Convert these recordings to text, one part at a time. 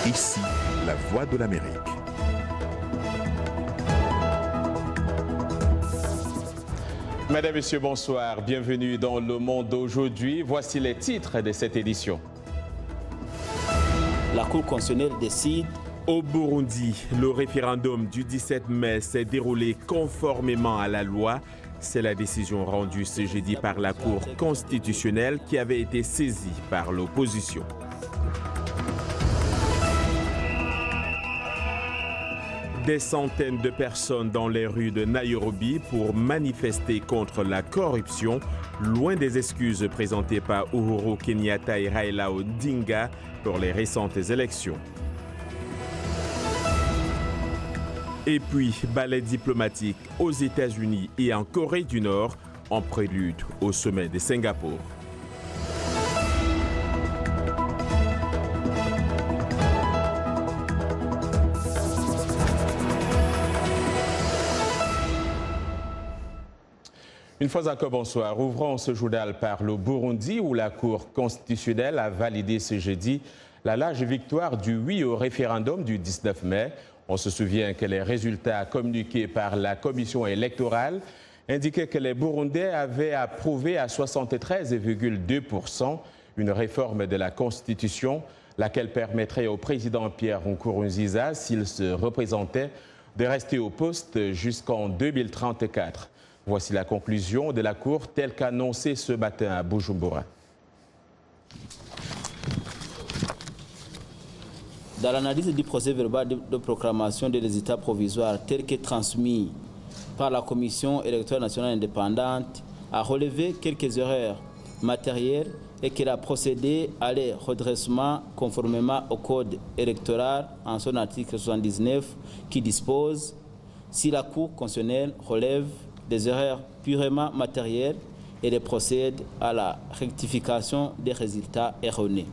Ici, la voix de l'Amérique. Mesdames, Messieurs, bonsoir. Bienvenue dans Le Monde d'aujourd'hui. Voici les titres de cette édition. La Cour constitutionnelle décide. Au Burundi, le référendum du 17 mai s'est déroulé conformément à la loi. C'est la décision rendue ce jeudi par la Cour constitutionnelle qui avait été saisie par l'opposition. Des centaines de personnes dans les rues de Nairobi pour manifester contre la corruption, loin des excuses présentées par Uhuru Kenyatta et Raila Odinga pour les récentes élections. Et puis, ballet diplomatique aux États-Unis et en Corée du Nord en prélude au sommet de Singapour. Une fois encore, bonsoir. Ouvrons ce journal par le Burundi où la Cour constitutionnelle a validé ce jeudi la large victoire du oui au référendum du 19 mai. On se souvient que les résultats communiqués par la commission électorale indiquaient que les Burundais avaient approuvé à 73,2% une réforme de la Constitution, laquelle permettrait au président Pierre Nkurunziza, s'il se représentait, de rester au poste jusqu'en 2034. Voici la conclusion de la Cour telle qu'annoncée ce matin à Bujumbura. Dans l'analyse du procès verbal de proclamation des résultats provisoires tel que transmis par la Commission électorale nationale indépendante, a relevé quelques erreurs matérielles et qu'elle a procédé à leur redressement conformément au Code électoral en son article 79 qui dispose « Si la Cour constitutionnelle relève des erreurs purement matérielles et les procède à la rectification des résultats erronés. »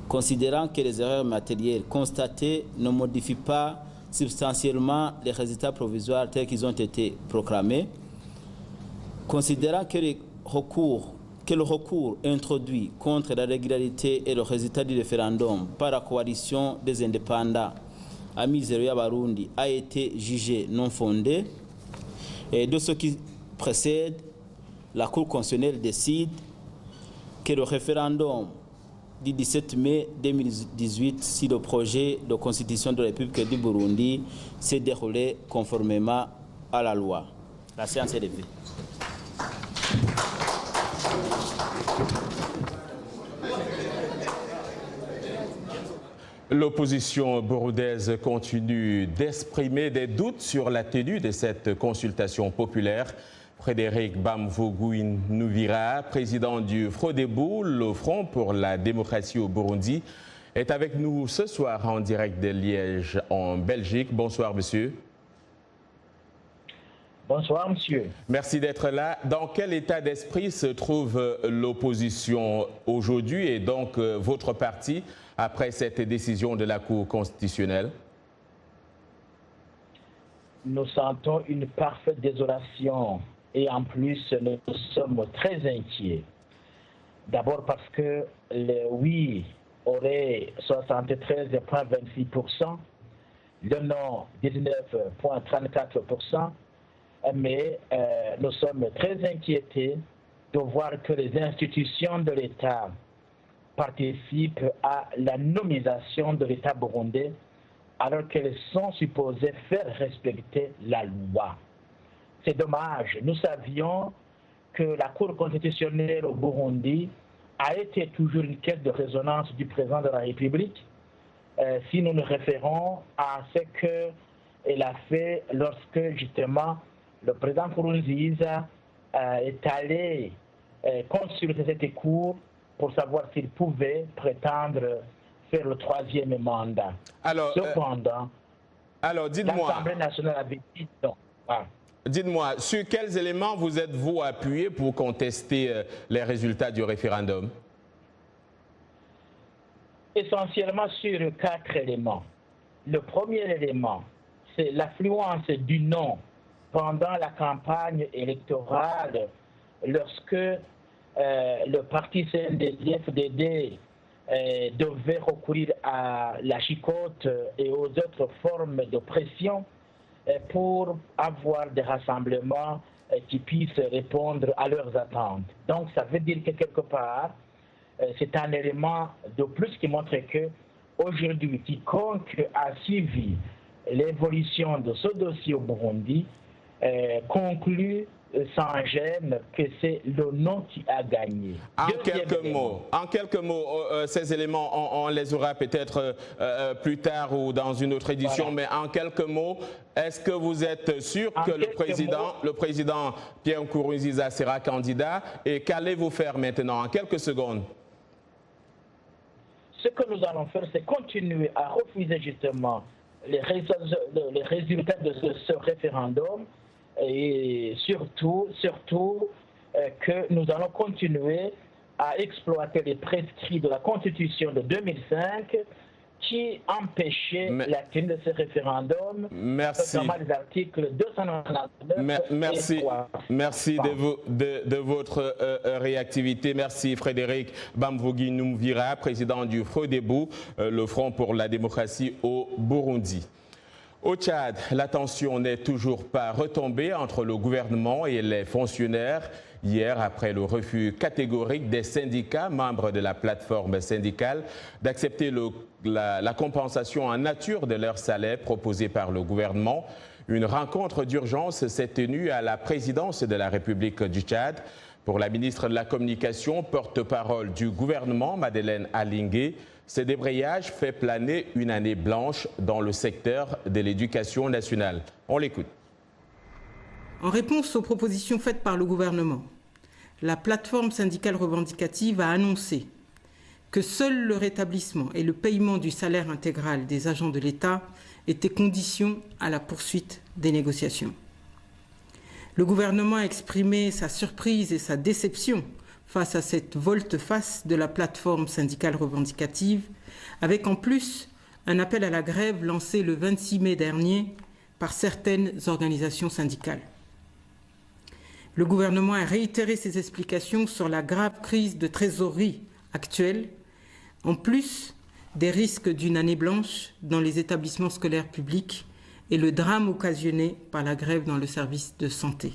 Considérant que les erreurs matérielles constatées ne modifient pas substantiellement les résultats provisoires tels qu'ils ont été proclamés, considérant que le recours introduit contre la régularité et le résultat du référendum par la coalition des indépendants à Miseria Barundi a été jugé non fondé, et de ce qui précède, la Cour constitutionnelle décide que le référendum du 17 mai 2018 sur le projet de constitution de la République du Burundi s'est déroulé conformément à la loi. La séance est levée. L'opposition burundaise continue d'exprimer des doutes sur la tenue de cette consultation populaire. Frédéric Bamvugu-Nuvira, président du FRODEBU, le Front pour la démocratie au Burundi, est avec nous ce soir en direct de Liège, en Belgique. Bonsoir, monsieur. Bonsoir, monsieur. Merci d'être là. Dans quel état d'esprit se trouve l'opposition aujourd'hui et donc votre parti après cette décision de la Cour constitutionnelle? Nous sentons une parfaite désolation et en plus nous sommes très inquiets. D'abord parce que le oui aurait 73,26%, le non 19,34%, mais nous sommes très inquiétés de voir que les institutions de l'État participent à la nomination de l'État burundais alors qu'elles sont supposées faire respecter la loi. C'est dommage. Nous savions que la Cour constitutionnelle au Burundi a été toujours une caisse de résonance du président de la République. Si nous nous référons à ce qu'elle a fait lorsque justement le président Nkurunziza est allé consulter cette Cour pour savoir s'il pouvait prétendre faire le troisième mandat. Cependant, l'Assemblée nationale avait dit non. Dites-moi, sur quels éléments vous êtes-vous appuyé pour contester les résultats du référendum? Essentiellement sur 4 éléments. Le premier élément, c'est l'affluence du non pendant la campagne électorale lorsque le parti CNDD-FDD devaient recourir à la chicote et aux autres formes d'oppression pour avoir des rassemblements qui puissent répondre à leurs attentes. Donc ça veut dire que quelque part, c'est un élément de plus qui montre que aujourd'hui, quiconque a suivi l'évolution de ce dossier au Burundi conclut sans gêne que c'est le non qui a gagné. En quelques mots, ces éléments, on les aura peut-être plus tard ou dans une autre édition, voilà. Mais en quelques mots, est-ce que vous êtes sûr que le président Pierre Nkurunziza sera candidat et qu'allez-vous faire maintenant en quelques secondes? Ce que nous allons faire, c'est continuer à refuser justement les résultats de ce référendum et surtout que nous allons continuer à exploiter les prescrits de la Constitution de 2005 qui empêchait la tenue de ce référendum, notamment les articles 299 et 3. Merci de votre réactivité. Merci Frédéric Bamvugi Numvira, président du FRODEBU, le Front pour la démocratie au Burundi. Au Tchad, la tension n'est toujours pas retombée entre le gouvernement et les fonctionnaires. Hier, après le refus catégorique des syndicats membres de la plateforme syndicale d'accepter la compensation en nature de leur salaire proposée par le gouvernement, une rencontre d'urgence s'est tenue à la présidence de la République du Tchad. Pour la ministre de la Communication, porte-parole du gouvernement, Madeleine Alingé, ce débrayage fait planer une année blanche dans le secteur de l'éducation nationale. On l'écoute. En réponse aux propositions faites par le gouvernement, la plateforme syndicale revendicative a annoncé que seul le rétablissement et le paiement du salaire intégral des agents de l'État étaient conditions à la poursuite des négociations. Le gouvernement a exprimé sa surprise et sa déception face à cette volte-face de la plateforme syndicale revendicative, avec en plus un appel à la grève lancé le 26 mai dernier par certaines organisations syndicales. Le gouvernement a réitéré ses explications sur la grave crise de trésorerie actuelle, en plus des risques d'une année blanche dans les établissements scolaires publics et le drame occasionné par la grève dans le service de santé.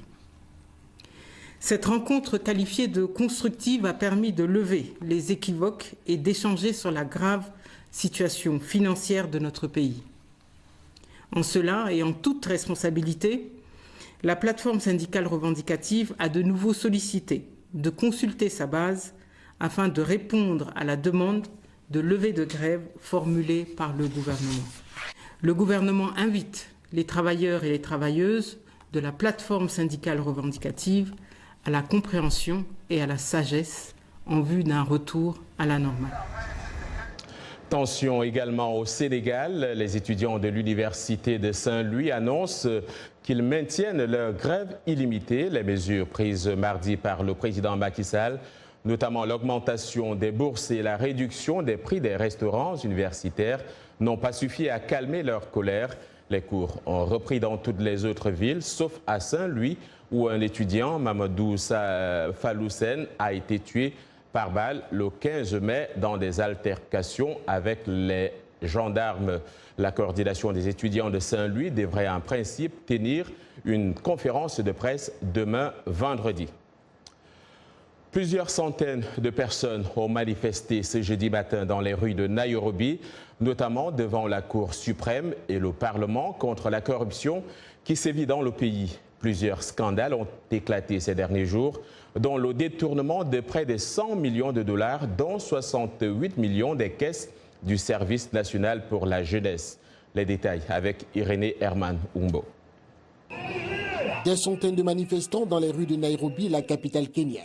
Cette rencontre qualifiée de constructive a permis de lever les équivoques et d'échanger sur la grave situation financière de notre pays. En cela et en toute responsabilité, la plateforme syndicale revendicative a de nouveau sollicité de consulter sa base afin de répondre à la demande de levée de grève formulée par le gouvernement. Le gouvernement invite les travailleurs et les travailleuses de la plateforme syndicale revendicative à la compréhension et à la sagesse en vue d'un retour à la normale. Tension également au Sénégal. Les étudiants de l'Université de Saint-Louis annoncent qu'ils maintiennent leur grève illimitée. Les mesures prises mardi par le président Macky Sall, notamment l'augmentation des bourses et la réduction des prix des restaurants universitaires, n'ont pas suffi à calmer leur colère. Les cours ont repris dans toutes les autres villes, sauf à Saint-Louis, où un étudiant, Mamadou Faloussen, a été tué par balle le 15 mai dans des altercations avec les gendarmes. La coordination des étudiants de Saint-Louis devrait en principe tenir une conférence de presse demain vendredi. Plusieurs centaines de personnes ont manifesté ce jeudi matin dans les rues de Nairobi, notamment devant la Cour suprême et le Parlement contre la corruption qui sévit dans le pays. Plusieurs scandales ont éclaté ces derniers jours, dont le détournement de près de 100 millions de dollars, dont 68 millions des caisses du Service national pour la jeunesse. Les détails avec Irénée Herman Umbo. Des centaines de manifestants dans les rues de Nairobi, la capitale kenyane.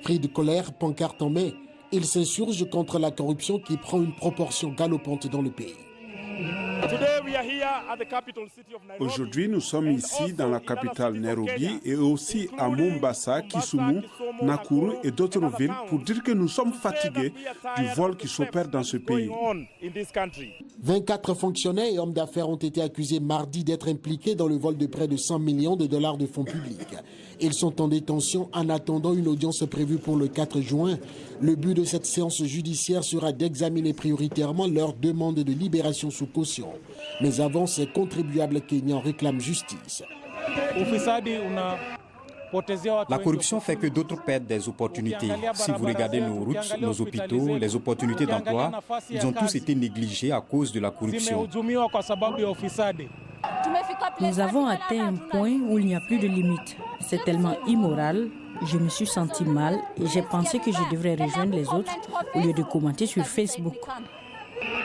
Cris de colère, pancartes en main, ils s'insurgent contre la corruption qui prend une proportion galopante dans le pays. Aujourd'hui, nous sommes ici dans la capitale Nairobi et aussi à Mombasa, Kisumu, Nakuru et d'autres villes pour dire que nous sommes fatigués du vol qui s'opère dans ce pays. 24 fonctionnaires et hommes d'affaires ont été accusés mardi d'être impliqués dans le vol de près de 100 millions de dollars de fonds publics. Ils sont en détention en attendant une audience prévue pour le 4 juin. Le but de cette séance judiciaire sera d'examiner prioritairement leur demande de libération sous caution. Mais avant, ces contribuables kenyans réclament justice. La corruption fait que d'autres perdent des opportunités. Si vous regardez nos routes, nos hôpitaux, les opportunités d'emploi, ils ont tous été négligés à cause de la corruption. Nous avons atteint un point où il n'y a plus de limite. C'est tellement immoral. Je me suis senti mal et j'ai pensé que je devrais rejoindre les autres au lieu de commenter sur Facebook.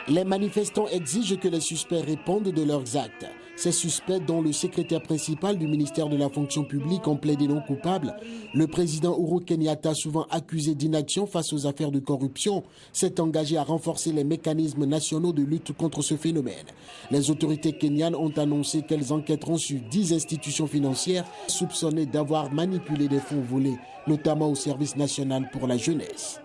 Les manifestants exigent que les suspects répondent de leurs actes. Ces suspects, dont le secrétaire principal du ministère de la fonction publique, ont plaidé non coupable. Le président Uhuru Kenyatta, souvent accusé d'inaction face aux affaires de corruption, s'est engagé à renforcer les mécanismes nationaux de lutte contre ce phénomène. Les autorités kenyanes ont annoncé qu'elles enquêteront sur 10 institutions financières soupçonnées d'avoir manipulé des fonds volés, notamment au Service national pour la jeunesse.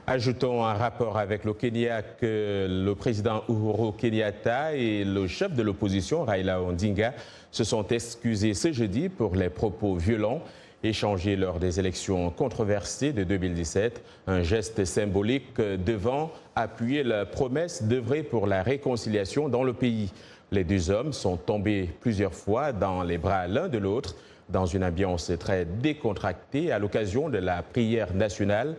Ajoutons un rapport avec le Kenya que le président Uhuru Kenyatta et le chef de l'opposition Raila Odinga se sont excusés ce jeudi pour les propos violents échangés lors des élections controversées de 2017. Un geste symbolique devant appuyer la promesse d'œuvrer pour la réconciliation dans le pays. Les deux hommes sont tombés plusieurs fois dans les bras l'un de l'autre dans une ambiance très décontractée à l'occasion de la prière nationale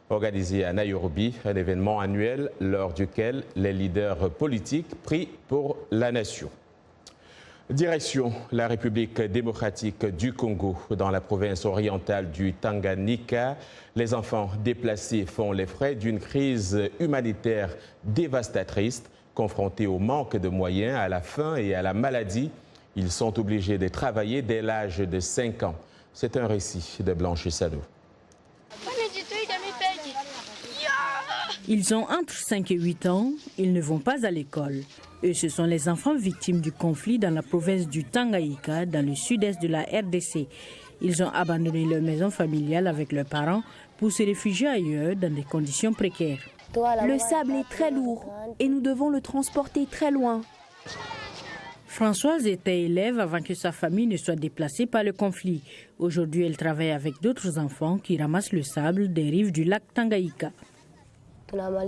organisé à Nairobi, un événement annuel lors duquel les leaders politiques prient pour la nation. Direction la République démocratique du Congo, dans la province orientale du Tanganyika. Les enfants déplacés font les frais d'une crise humanitaire dévastatrice. Confrontés au manque de moyens, à la faim et à la maladie, ils sont obligés de travailler dès l'âge de 5 ans. C'est un récit de Blanche Sado. Ils ont entre 5 et 8 ans, ils ne vont pas à l'école. Eux, ce sont les enfants victimes du conflit dans la province du Tanganyika, dans le sud-est de la RDC. Ils ont abandonné leur maison familiale avec leurs parents pour se réfugier ailleurs dans des conditions précaires. Le sable est très lourd et nous devons le transporter très loin. Françoise était élève avant que sa famille ne soit déplacée par le conflit. Aujourd'hui, elle travaille avec d'autres enfants qui ramassent le sable des rives du lac Tanganyika.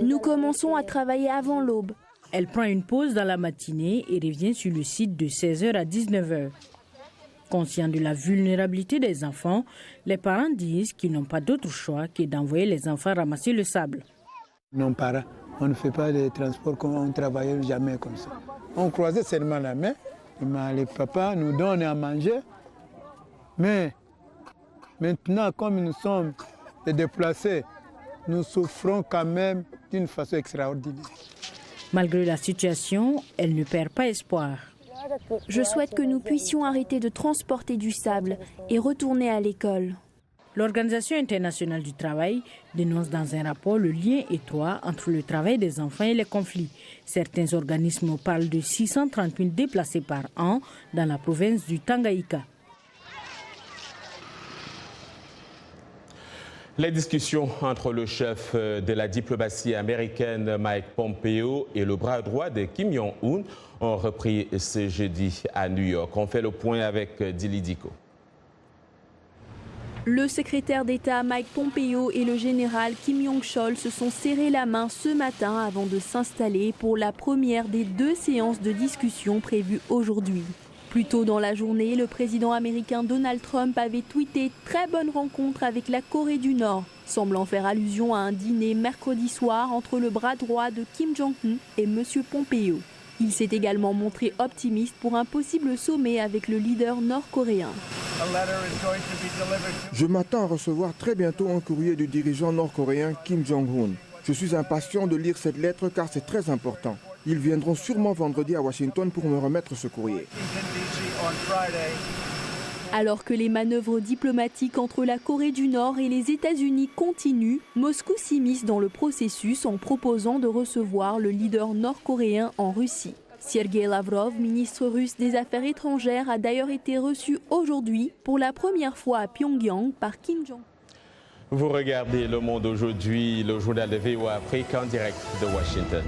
Nous commençons à travailler avant l'aube. Elle prend une pause dans la matinée et revient sur le site de 16h à 19h. Conscients de la vulnérabilité des enfants, les parents disent qu'ils n'ont pas d'autre choix que d'envoyer les enfants ramasser le sable. Non, parents, on ne fait pas de transport, on ne travaille jamais comme ça. On croisait seulement la main, les papas nous donnent à manger. Mais maintenant, comme nous sommes déplacés, nous souffrons quand même d'une façon extraordinaire. Malgré la situation, elle ne perd pas espoir. Je souhaite que nous puissions arrêter de transporter du sable et retourner à l'école. L'Organisation internationale du travail dénonce dans un rapport le lien étroit entre le travail des enfants et les conflits. Certains organismes parlent de 630 000 déplacés par an dans la province du Tanganyika. Les discussions entre le chef de la diplomatie américaine Mike Pompeo et le bras droit de Kim Jong-un ont repris ce jeudi à New York. On fait le point avec Dili Diko. Le secrétaire d'État Mike Pompeo et le général Kim Yong-chol se sont serrés la main ce matin avant de s'installer pour la première des 2 séances de discussion prévues aujourd'hui. Plus tôt dans la journée, le président américain Donald Trump avait tweeté « Très bonne rencontre avec la Corée du Nord », semblant faire allusion à un dîner mercredi soir entre le bras droit de Kim Jong-un et M. Pompeo. Il s'est également montré optimiste pour un possible sommet avec le leader nord-coréen. Je m'attends à recevoir très bientôt un courrier du dirigeant nord-coréen Kim Jong-un. Je suis impatient de lire cette lettre car c'est très important. Ils viendront sûrement vendredi à Washington pour me remettre ce courrier. Alors que les manœuvres diplomatiques entre la Corée du Nord et les États-Unis continuent, Moscou s'immisce dans le processus en proposant de recevoir le leader nord-coréen en Russie. Sergei Lavrov, ministre russe des Affaires étrangères, a d'ailleurs été reçu aujourd'hui pour la première fois à Pyongyang par Kim Jong. Vous regardez Le Monde aujourd'hui, le journal de VOA Afrique en direct de Washington.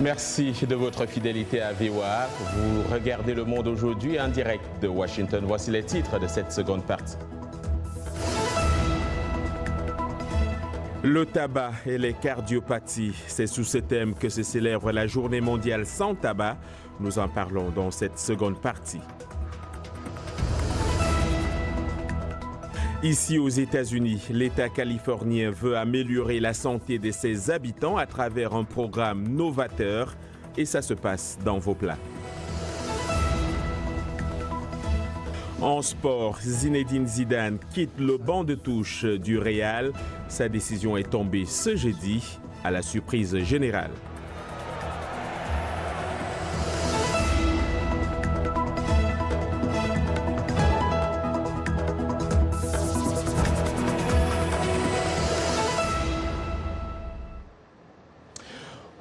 Merci de votre fidélité à VOA. Vous regardez Le Monde aujourd'hui en direct de Washington. Voici les titres de cette seconde partie. Le tabac et les cardiopathies, c'est sous ce thème que se célèbre la Journée mondiale sans tabac. Nous en parlons dans cette seconde partie. Ici aux États-Unis, l'État californien veut améliorer la santé de ses habitants à travers un programme novateur et ça se passe dans vos plats. En sport, Zinedine Zidane quitte le banc de touche du Real. Sa décision est tombée ce jeudi à la surprise générale.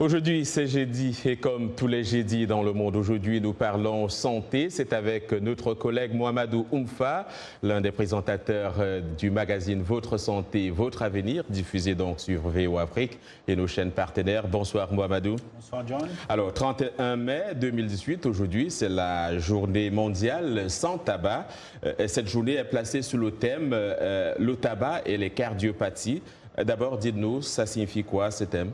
Aujourd'hui, c'est jeudi et comme tous les jeudis dans le monde aujourd'hui, nous parlons santé. C'est avec notre collègue Mohamedou Oumfa, l'un des présentateurs du magazine Votre Santé, Votre Avenir, diffusé donc sur VOA Afrique et nos chaînes partenaires. Bonsoir Mohamedou. Bonsoir John. Alors, 31 mai 2018, aujourd'hui, c'est la journée mondiale sans tabac. Cette journée est placée sous le thème le tabac et les cardiopathies. D'abord, dites-nous, ça signifie quoi ce thème ?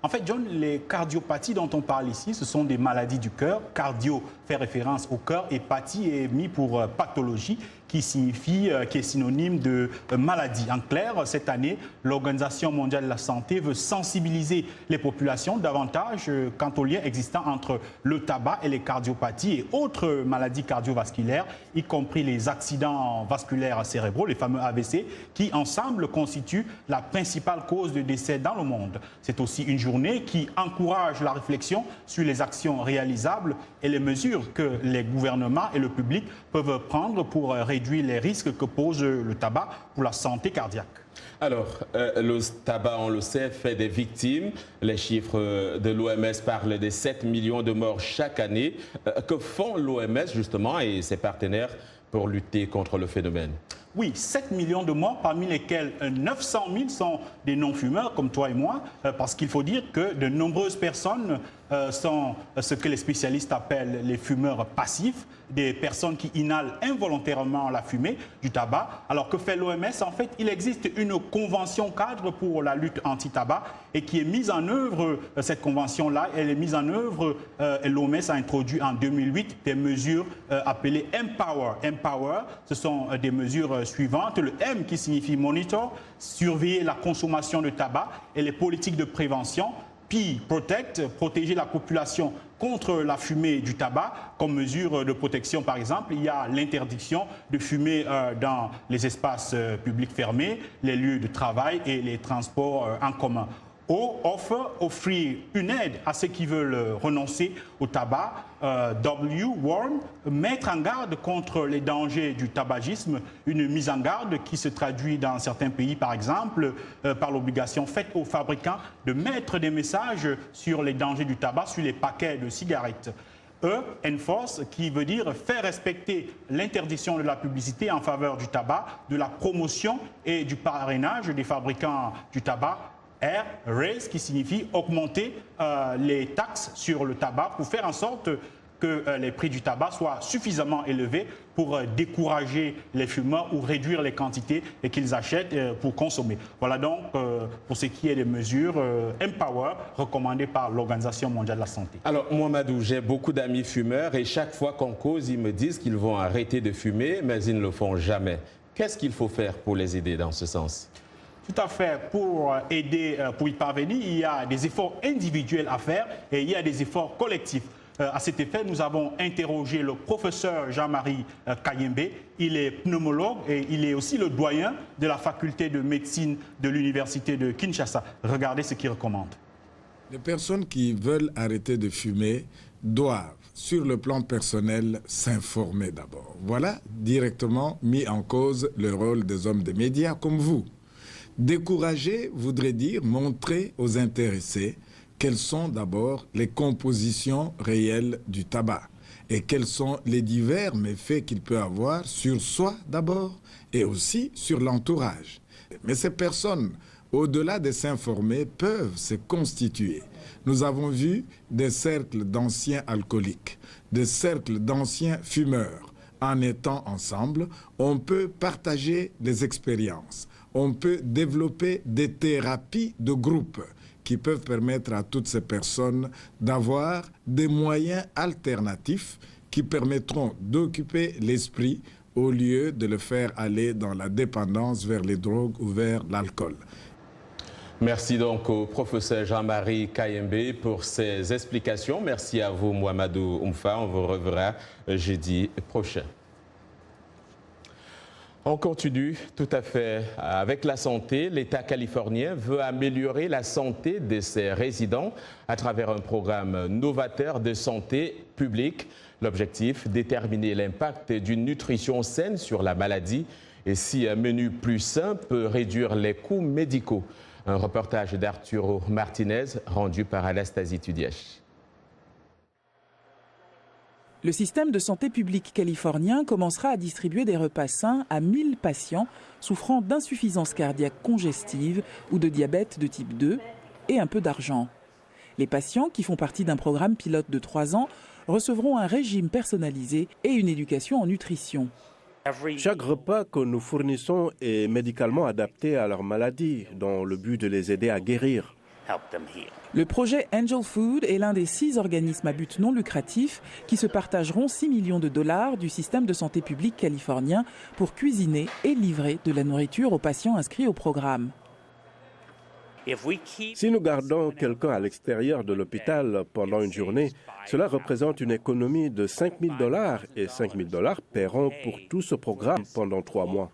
En fait, John, les cardiopathies dont on parle ici, ce sont des maladies du cœur. Cardio fait référence au cœur et pathie est mis pour pathologie, qui est synonyme de maladie. En clair, cette année, l'Organisation mondiale de la santé veut sensibiliser les populations davantage quant au lien existant entre le tabac et les cardiopathies et autres maladies cardiovasculaires, y compris les accidents vasculaires cérébraux, les fameux AVC, qui ensemble constituent la principale cause de décès dans le monde. C'est aussi une journée qui encourage la réflexion sur les actions réalisables et les mesures que les gouvernements et le public peuvent prendre pour réduire les risques que pose le tabac pour la santé cardiaque. Alors, le tabac, on le sait, fait des victimes. Les chiffres de l'OMS parlent de 7 millions de morts chaque année. Que font l'OMS justement et ses partenaires pour lutter contre le phénomène? Oui, 7 millions de morts, parmi lesquels 900 000 sont des non-fumeurs comme toi et moi, parce qu'il faut dire que de nombreuses personnes sont ce que les spécialistes appellent les fumeurs passifs, des personnes qui inhalent involontairement la fumée du tabac. Alors que fait l'OMS? En fait, il existe une convention cadre pour la lutte anti-tabac et qui est mise en œuvre, cette convention-là, elle est mise en œuvre, l'OMS a introduit en 2008 des mesures appelées Empower. Empower, ce sont des mesures suivantes. Le M qui signifie monitor, surveiller la consommation de tabac et les politiques de prévention. P, protect, protéger la population contre la fumée du tabac. Comme mesure de protection, par exemple, il y a l'interdiction de fumer dans les espaces publics fermés, les lieux de travail et les transports en commun. O, offrir une aide à ceux qui veulent renoncer au tabac. W, warn, mettre en garde contre les dangers du tabagisme, une mise en garde qui se traduit dans certains pays, par exemple, par l'obligation faite aux fabricants de mettre des messages sur les dangers du tabac sur les paquets de cigarettes. E, enforce, qui veut dire faire respecter l'interdiction de la publicité en faveur du tabac, de la promotion et du parrainage des fabricants du tabac. R, raise, qui signifie augmenter les taxes sur le tabac pour faire en sorte que les prix du tabac soient suffisamment élevés pour décourager les fumeurs ou réduire les quantités et qu'ils achètent pour consommer. Voilà donc pour ce qui est des mesures Empower recommandées par l'Organisation mondiale de la santé. Alors Mohamedou, j'ai beaucoup d'amis fumeurs et chaque fois qu'on cause, ils me disent qu'ils vont arrêter de fumer, mais ils ne le font jamais. Qu'est-ce qu'il faut faire pour les aider dans ce sens? Tout à fait. Pour aider, pour y parvenir, il y a des efforts individuels à faire et il y a des efforts collectifs. À cet effet, nous avons interrogé le professeur Jean-Marie Kayembe. Il est pneumologue et il est aussi le doyen de la faculté de médecine de l'université de Kinshasa. Regardez ce qu'il recommande. Les personnes qui veulent arrêter de fumer doivent, sur le plan personnel, s'informer d'abord. Voilà directement mis en cause le rôle des hommes des médias comme vous. Décourager voudrait dire montrer aux intéressés quelles sont d'abord les compositions réelles du tabac et quels sont les divers méfaits qu'il peut avoir sur soi d'abord et aussi sur l'entourage. Mais ces personnes, au-delà de s'informer, peuvent se constituer. Nous avons vu des cercles d'anciens alcooliques, des cercles d'anciens fumeurs. En étant ensemble, on peut partager des expériences. On peut développer des thérapies de groupe qui peuvent permettre à toutes ces personnes d'avoir des moyens alternatifs qui permettront d'occuper l'esprit au lieu de le faire aller dans la dépendance vers les drogues ou vers l'alcool. Merci donc au professeur Jean-Marie Kayembe pour ces explications. Merci à vous, Mohamedou Oumfa. On vous reverra jeudi prochain. On continue tout à fait avec la santé. L'État californien veut améliorer la santé de ses résidents à travers un programme novateur de santé publique. L'objectif, déterminer l'impact d'une nutrition saine sur la maladie et si un menu plus sain peut réduire les coûts médicaux. Un reportage d'Arturo Martinez rendu par Anastasie Tudièche. Le système de santé publique californien commencera à distribuer des repas sains à 1000 patients souffrant d'insuffisance cardiaque congestive ou de diabète de type 2 et un peu d'argent. Les patients, qui font partie d'un programme pilote de 3 ans, recevront un régime personnalisé et une éducation en nutrition. Chaque repas que nous fournissons est médicalement adapté à leur maladie, dans le but de les aider à guérir. Le projet Angel Food est l'un des 6 organismes à but non lucratif qui se partageront 6 millions de dollars du système de santé publique californien pour cuisiner et livrer de la nourriture aux patients inscrits au programme. Si nous gardons quelqu'un à l'extérieur de l'hôpital pendant une journée, cela représente une économie de $5 000 et $5 000 paieront pour tout ce programme pendant 3 mois.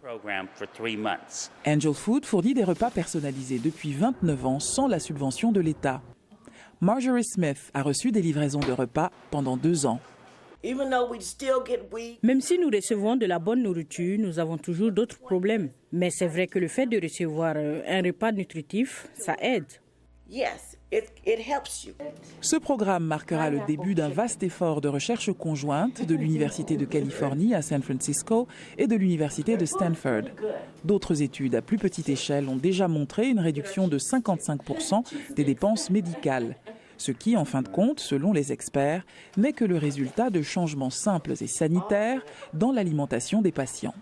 Angel Food fournit des repas personnalisés depuis 29 ans sans la subvention de l'État. Marjorie Smith a reçu des livraisons de repas pendant 2 ans. Même si nous recevons de la bonne nourriture, nous avons toujours d'autres problèmes. Mais c'est vrai que le fait de recevoir un repas nutritif, ça aide. Ce programme marquera le début d'un vaste effort de recherche conjointe de l'Université de Californie à San Francisco et de l'Université de Stanford. D'autres études à plus petite échelle ont déjà montré une réduction de 55% des dépenses médicales. Ce qui, en fin de compte, selon les experts, n'est que le résultat de changements simples et sanitaires dans l'alimentation des patients.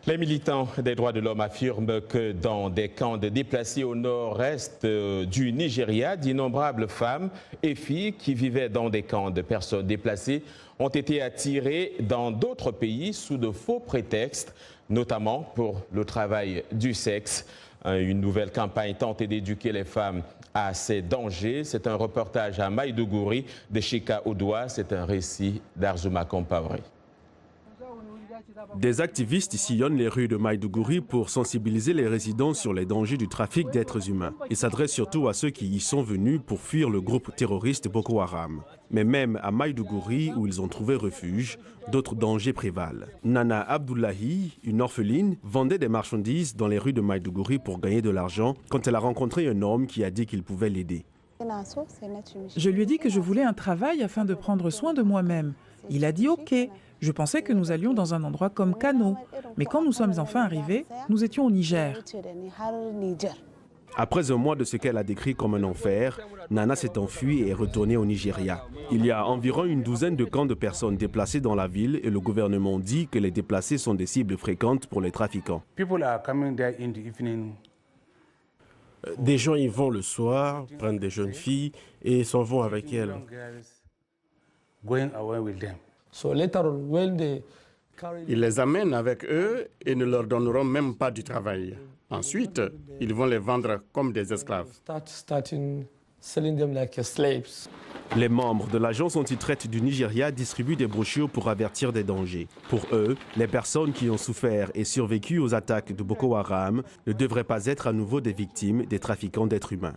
Les militants des droits de l'homme affirment que dans des camps de déplacés au nord-est du Nigeria, d'innombrables femmes et filles qui vivaient dans des camps de personnes déplacées ont été attirées dans d'autres pays sous de faux prétextes, notamment pour le travail du sexe. Une nouvelle campagne tente d'éduquer les femmes à ces dangers. C'est un reportage à Maïdougouri de Chika Odoua. C'est un récit d'Arzuma Compaoré. Des activistes sillonnent les rues de Maïdougouri pour sensibiliser les résidents sur les dangers du trafic d'êtres humains. Ils s'adressent surtout à ceux qui y sont venus pour fuir le groupe terroriste Boko Haram. Mais même à Maïdougouri, où ils ont trouvé refuge, d'autres dangers prévalent. Nana Abdullahi, une orpheline, vendait des marchandises dans les rues de Maïdougouri pour gagner de l'argent quand elle a rencontré un homme qui a dit qu'il pouvait l'aider. Je lui ai dit que je voulais un travail afin de prendre soin de moi-même. Il a dit OK. Je pensais que nous allions dans un endroit comme Kano. Mais quand nous sommes enfin arrivés, nous étions au Niger. Après un mois de ce qu'elle a décrit comme un enfer, Nana s'est enfuie et est retournée au Nigeria. Il y a environ une douzaine de camps de personnes déplacées dans la ville et le gouvernement dit que les déplacés sont des cibles fréquentes pour les trafiquants. Des gens y vont le soir, prennent des jeunes filles et s'en vont avec elles. Ils les amènent avec eux et ne leur donneront même pas du travail. Ensuite, ils vont les vendre comme des esclaves. Les membres de l'agence anti-traite du Nigeria distribuent des brochures pour avertir des dangers. Pour eux, les personnes qui ont souffert et survécu aux attaques de Boko Haram ne devraient pas être à nouveau des victimes des trafiquants d'êtres humains.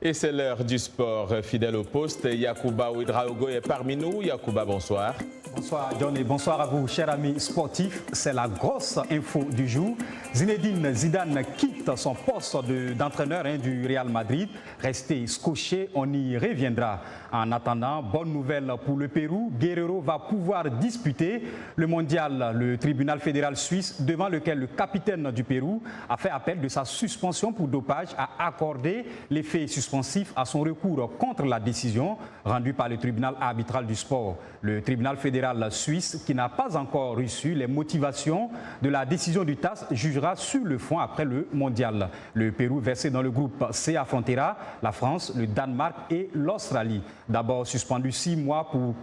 Et c'est l'heure du sport. Fidèle au poste, Yacouba Ouedraogo est parmi nous. Yacouba, bonsoir. Bonsoir John et bonsoir à vous, chers amis sportifs. C'est la grosse info du jour. Zinedine Zidane quitte son poste d'entraîneur du Real Madrid. Resté scotché, on y reviendra. En attendant, bonne nouvelle pour le Pérou. Guerrero va pouvoir disputer le mondial. Le tribunal fédéral suisse, devant lequel le capitaine du Pérou a fait appel de sa suspension pour dopage, a accordé l'effet suspensif à son recours contre la décision rendue par le tribunal arbitral du sport. Le tribunal fédéral suisse, qui n'a pas encore reçu les motivations de la décision du TAS, jugera sur le fond après le mondial. Le Pérou, versé dans le groupe C, affrontera la France, le Danemark et l'Australie. D'abord suspendu 6 mois pour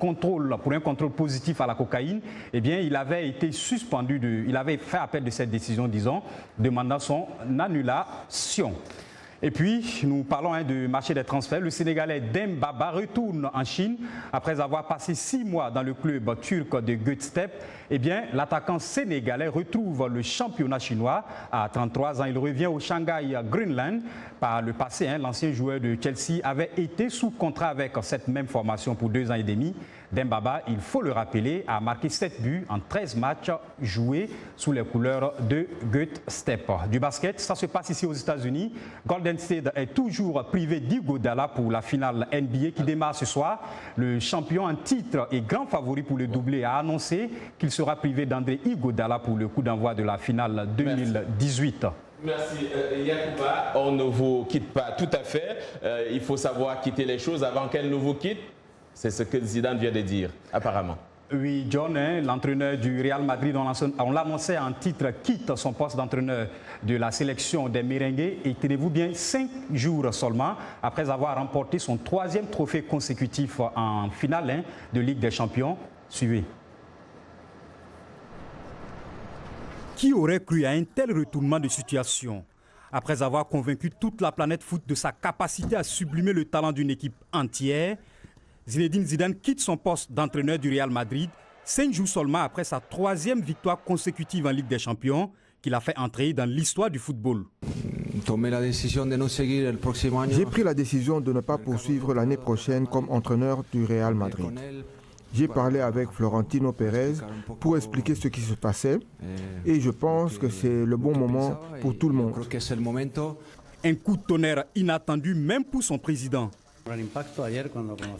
un contrôle positif à la cocaïne, eh bien, il avait été suspendu, il avait fait appel de cette décision, disons, demandant son annulation. Et puis, nous parlons du marché des transferts. Le Sénégalais Dembaba retourne en Chine après avoir passé 6 mois dans le club turc de Götstep. Eh bien, l'attaquant sénégalais retrouve le championnat chinois. À 33 ans, il revient au Shanghai Greenland. Par le passé, l'ancien joueur de Chelsea avait été sous contrat avec cette même formation pour 2 ans et demi. Dembaba, il faut le rappeler, a marqué 7 buts en 13 matchs joués sous les couleurs de Götstep. Du basket, ça se passe ici aux États-Unis. Golden State est toujours privé d'Iguodala pour la finale NBA qui démarre ce soir. Le champion en titre et grand favori pour le doublé a annoncé qu'il sera privé d'André Iguodala pour le coup d'envoi de la finale 2018. Merci Yacouba. On ne vous quitte pas tout à fait. Il faut savoir quitter les choses avant qu'elle ne vous quitte. C'est ce que Zidane vient de dire, apparemment. Oui, John, l'entraîneur du Real Madrid, on l'annonçait en titre, quitte son poste d'entraîneur de la sélection des Merengues. Et tenez-vous bien, 5 jours seulement après avoir remporté son 3e trophée consécutif en finale de Ligue des Champions. Suivez. Qui aurait cru à un tel retournement de situation? Après avoir convaincu toute la planète foot de sa capacité à sublimer le talent d'une équipe entière, Zinedine Zidane quitte son poste d'entraîneur du Real Madrid 5 jours seulement après sa 3e victoire consécutive en Ligue des Champions, qui l'a fait entrer dans l'histoire du football. J'ai pris la décision de ne pas poursuivre l'année prochaine comme entraîneur du Real Madrid. J'ai parlé avec Florentino Pérez pour expliquer ce qui se passait et je pense que c'est le bon moment pour tout le monde. Un coup de tonnerre inattendu même pour son président.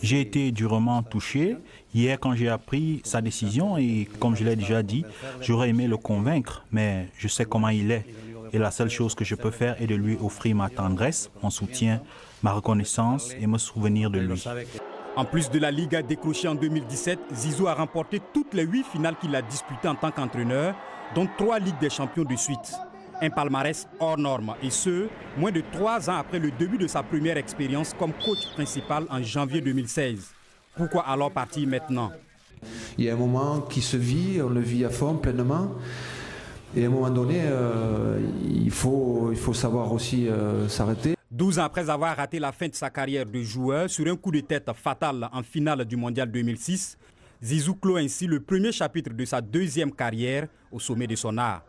J'ai été durement touché hier quand j'ai appris sa décision et comme je l'ai déjà dit, j'aurais aimé le convaincre, mais je sais comment il est. Et la seule chose que je peux faire est de lui offrir ma tendresse, mon soutien, ma reconnaissance et me souvenir de lui. En plus de la Liga décrochée en 2017, Zizou a remporté toutes les 8 finales qu'il a disputées en tant qu'entraîneur, dont 3 Ligues des Champions de suite. Un palmarès hors norme, et ce, moins de 3 ans après le début de sa première expérience comme coach principal en janvier 2016. Pourquoi alors partir maintenant? Il y a un moment qui se vit, on le vit à fond, pleinement. Et à un moment donné, il faut savoir aussi s'arrêter. 12 ans après avoir raté la fin de sa carrière de joueur sur un coup de tête fatal en finale du Mondial 2006, Zizou clôt ainsi le premier chapitre de sa 2e carrière au sommet de son art.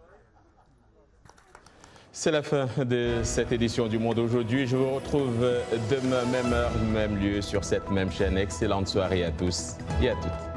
C'est la fin de cette édition du Monde aujourd'hui. Je vous retrouve demain, même heure, même lieu, sur cette même chaîne. Excellente soirée à tous et à toutes.